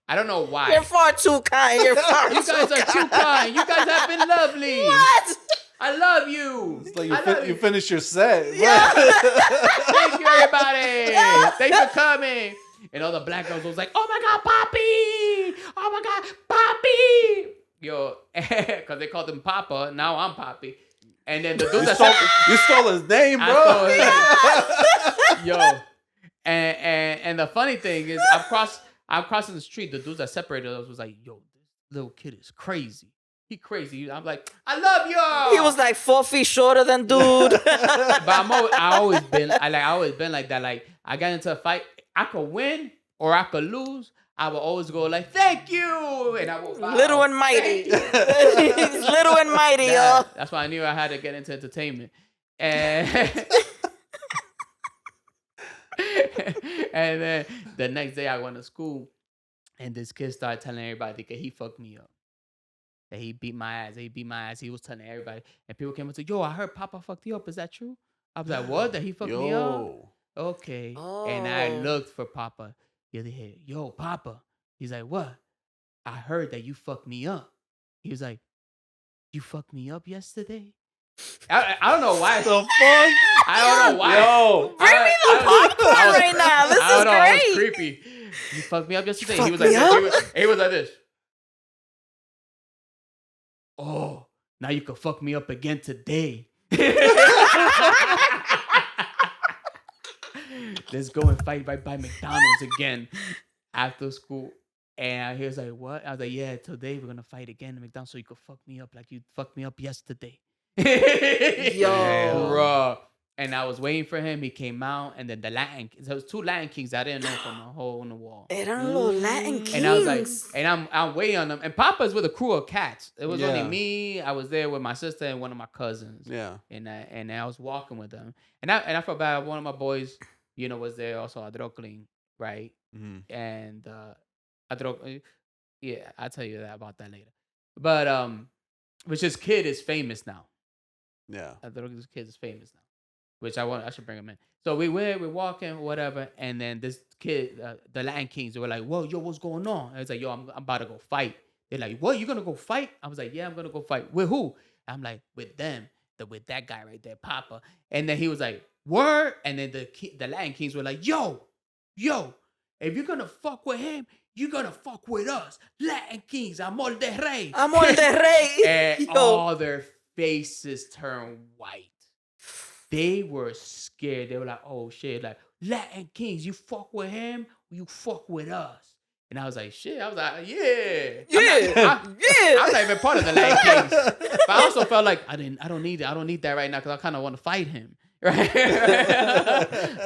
I don't know why. You're far too kind. You guys are too kind. You guys have been lovely. What? I love you. It's like you finished your set. Yeah. Thank you, everybody. Thanks for coming. And all the black girls was like, "Oh my God, Poppy! Oh my God, Poppy!" Yo, because they called him Papa. Now I'm Poppy. And then the dude you stole his name, bro. Yo, and the funny thing is, I'm crossing the street. The dudes that separated us was like, "Yo, this little kid is crazy. He crazy." I'm like, "I love you." He was like 4 feet shorter than dude. But I always been like that. Like, I got into a fight. I could win or I could lose. I would always go like, "Thank you," and I will bow. Little and mighty. He's little and mighty, y'all. That's why I knew I had to get into entertainment. And and then the next day I went to school, and this kid started telling everybody that he fucked me up. That he beat my ass. He was telling everybody. And people came and said, "Yo, I heard Papa fucked you up. Is that true?" I was like, "What? That he fucked me up?" Okay. Oh. And I looked for Papa. The other head, "Yo, Papa." He's like, "What?" "I heard that you fucked me up." He was like, "You fucked me up yesterday?" I don't know why. The fuck? I don't know why. Yo. Bring me the popcorn right now. This is great. It was creepy. "You fucked me up yesterday." You He was fucked like me this. He was like this. "Oh, now you can fuck me up again today." Let's go and fight right by McDonald's again after school. And he was like, "What?" I was like, "Yeah, today we're gonna fight again at McDonald's so you could fuck me up like you fucked me up yesterday." Yo. Bro. And I was waiting for him. He came out, and then the Latin, there was 2 Latin kings I didn't know from a hole in the wall. Eran los Latin kings. And I was like, and I'm waiting on them. And Papa's with a crew of cats. It was only me. I was there with my sister and one of my cousins. Yeah. And I was walking with them. And I felt bad. One of my boys, was there also, Adroclin, right? Mm-hmm. And Yeah, I'll tell you about that later. But which his kid is famous now. Yeah. I think his kid is famous now. Which I should bring him in. So we're walking, whatever, and then this kid, the Latin Kings, they were like, "Whoa, yo, what's going on?" I was like, "Yo, I'm about to go fight." They're like, "What? You gonna go fight?" I was like, "Yeah, I'm gonna go fight." With who? I'm like, "With them, with that guy right there, Papa." And then he was like, "Word?" And then the Latin Kings were like, "Yo, if you're gonna fuck with him, you're gonna fuck with us, Latin Kings. Amor de Rey." Amor de Rey. And all their faces turned white. They were scared. They were like, "Oh shit!" Like, Latin Kings, you fuck with him, you fuck with us. And I was like, "Shit!" I was like, "Yeah, I'm not even part of the Latin Kings." But I also felt like I don't need that right now because I kind of want to fight him. Right?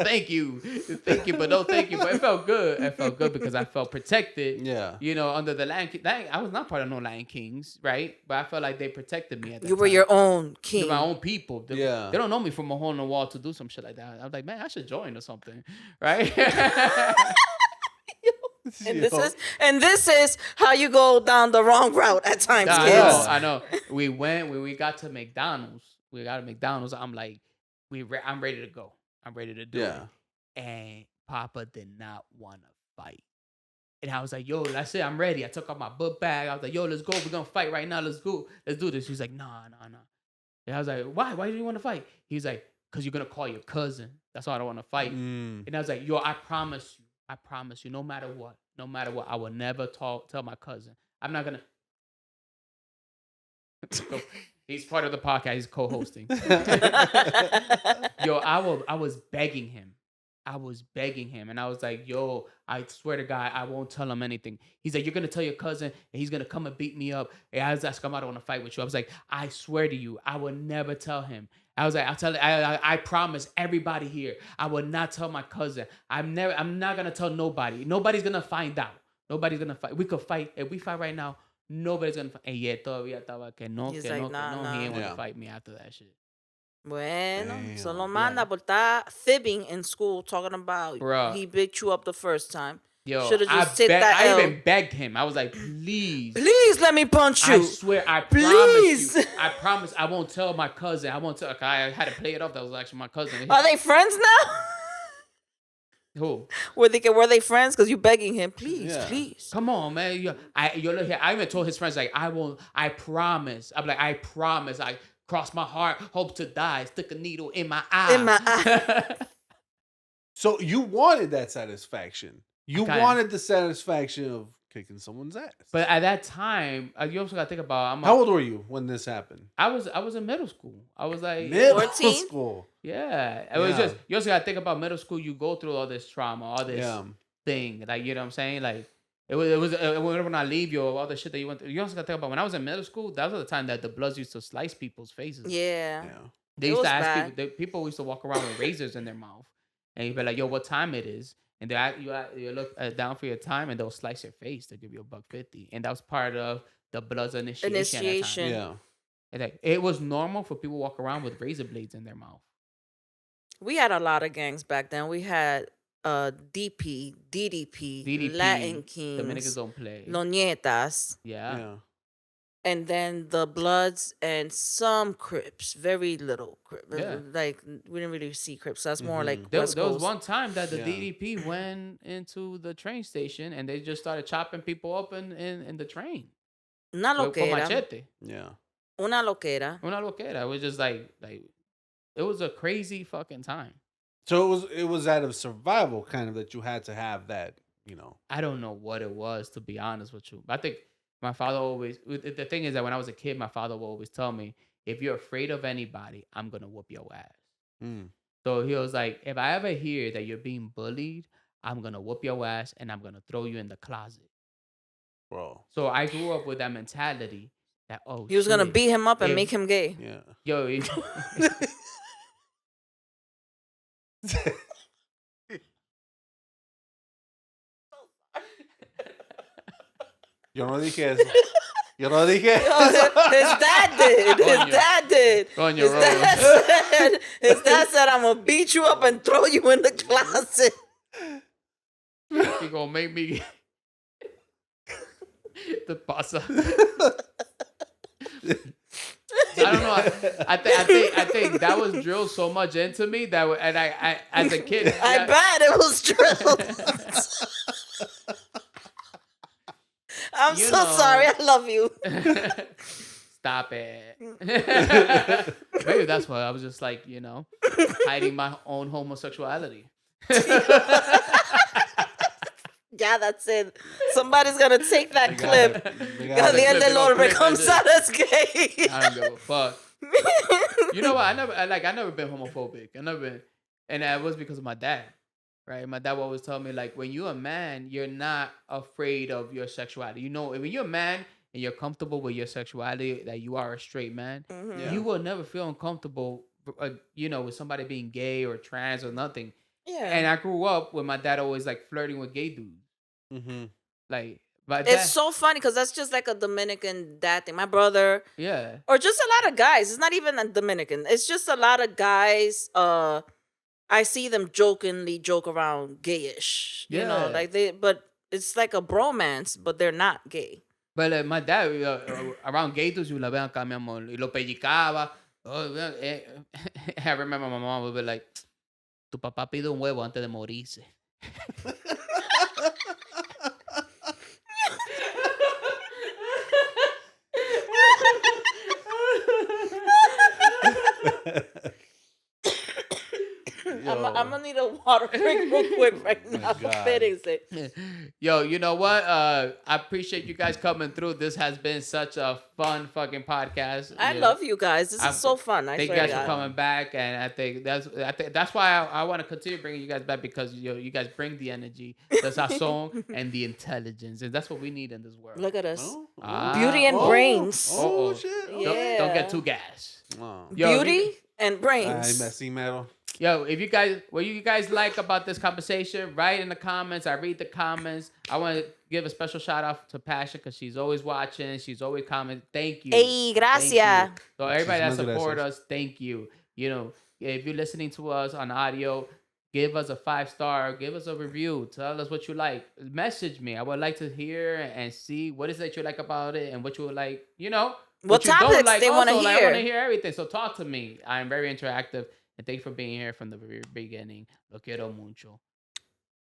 Thank you, but no, thank you. But it felt good. It felt good because I felt protected. Yeah, under the Latin. I was not part of no Latin Kings, right? But I felt like they protected me at that time. You were your own king. They're my own people. They yeah. don't know me from a hole in the wall to do some shit like that. I was like, man, I should join or something, right? And this is how you go down the wrong route at times, kids. I know. We went when we got to McDonald's. I'm like, I'm ready to go. I'm ready to do it. And Papa did not want to fight. And I was like, "Yo, that's it. I'm ready." I took out my book bag. I was like, "Yo, let's go. We're gonna fight right now. Let's go. Let's do this." He's like, "Nah." And I was like, "Why? Why do you want to fight?" He's like, "Cause you're gonna call your cousin. That's why I don't want to fight." And I was like, "Yo, I promise you, no matter what, I will never tell my cousin. I'm not gonna." He's part of the podcast. He's co-hosting. Yo, I was begging him. And I was like, "Yo, I swear to God, I won't tell him anything." He's like, "You're going to tell your cousin and he's going to come and beat me up." And I was like, "I don't want to fight with you." I was like, "I swear to you, I will never tell him." I was like, I promise everybody here, I will not tell my cousin. I'm not going to tell nobody. Nobody's going to find out. Nobody's going to fight. We could fight. If we fight right now, nobody's going to fight. And yet, todavía estaba que no, he didn't want to fight me after that shit. Bueno, solo manda por estar fibbing in school, talking about he beat you up the first time. Yo, I even begged him. I was like, please let me punch you. I swear, I promise you. I promise I won't tell my cousin. I won't tell. I had to play it off. That was actually my cousin. Are they friends now? Who? Were they friends? Because you begging him, please. Come on, man. Yo, look here. I even told his friends, like, I promise. I'm like, I promise. I cross my heart, hope to die, stick a needle in my eye. So you wanted that satisfaction. You wanted the satisfaction of kicking someone's ass. But at that time, you also got to think about... How old were you when this happened? I was in middle school. I was like... Middle 14? school? Yeah. It was just... You also got to think about middle school. You go through all this trauma, all this thing. Like, you know what I'm saying? Like, it was when I leave you, all the shit that you went through. You also got to think about when I was in middle school, that was the time that the Bloods used to slice people's faces. Yeah. They used to ask people used to walk around with razors in their mouth. And you'd be like, "Yo, what time it is?" And you look down for your time, and they'll slice your face. They'll give you $1.50, and that was part of the Bloods initiation. At that time. Yeah, and like, it was normal for people to walk around with razor blades in their mouth. We had a lot of gangs back then. We had DDP, Latin Kings, Dominicans don't play. Nonietas. Yeah. And then the Bloods and some Crips, very little Crips. Yeah. Like, we didn't really see Crips. So that's more like there West was Coast. one time that the DDP went into the train station and they just started chopping people up in the train. Una loquera. Con machete. Yeah. Una loquera. It was just like it was a crazy fucking time. So it was out of survival kind of that you had to have that, you know. I don't know what it was, to be honest with you. I think my father always... The thing is that when I was a kid, my father would always tell me, if you're afraid of anybody, I'm going to whoop your ass. So he was like, if I ever hear that you're being bullied, I'm going to whoop your ass and I'm going to throw you in the closet. Bro. So I grew up with that mentality that, he was going to beat him up and make him gay. Yeah. Yo, Yo no dije eso. Yo no dije eso. His dad did. His dad said, I'm going to beat you up and throw you in the closet. He going to make me... The pasa. I don't know. I think that was drilled so much into me that, and I as a kid, I bet it was drilled. I'm so sorry. I love you. Stop it. Maybe that's why I was just like, hiding my own homosexuality. Yeah, that's it. Somebody's gonna take that clip. Gadiel Del Orbe comes out as gay. I don't give a fuck. You know what? I never been homophobic. I never been, and that was because of my dad. Right? My dad would always tell me, like, when you're a man, you're not afraid of your sexuality. When you're a man and you're comfortable with your sexuality, that you are a straight man, you will never feel uncomfortable, with somebody being gay or trans or nothing. Yeah. And I grew up with my dad always like flirting with gay dudes. Mm-hmm. Like, but it's so funny because that's just like a Dominican dad thing. My brother, or just a lot of guys. It's not even a Dominican. It's just a lot of guys. I see them jokingly joke around gayish, but it's like a bromance, but they're not gay. But my dad, around gay dudes, you la ven acá, mi amor, y lo pellizcaba. I remember my mom would be like, tu papá pide un huevo antes de morirse. I'm gonna need a water break real quick right now. Yo, you know what? I appreciate you guys coming through. This has been such a fun fucking podcast. I love you guys. This is so fun. Thank you guys for coming back, and I think that's why I want to continue bringing you guys back, because you guys bring the energy, the sazon, and the intelligence, and that's what we need in this world. Look at us, beauty and brains. Oh shit! Yeah. Don't get too gas. Beauty and brains. Ay, messy metal. Yo, if you guys, what you guys like about this conversation, write in the comments. I read the comments. I want to give a special shout out to Passion, because she's always watching. She's always commenting. Thank you. Hey, gracias. Thank you. So everybody that support us, thank you. If you're listening to us on audio, give us a 5-star. Give us a review. Tell us what you like. Message me. I would like to hear and see what is that you like about it, and what you would like, what topics like. they want to hear. I want to hear everything. So talk to me. I'm very interactive. And thank you for being here from the very beginning. Lo quiero mucho.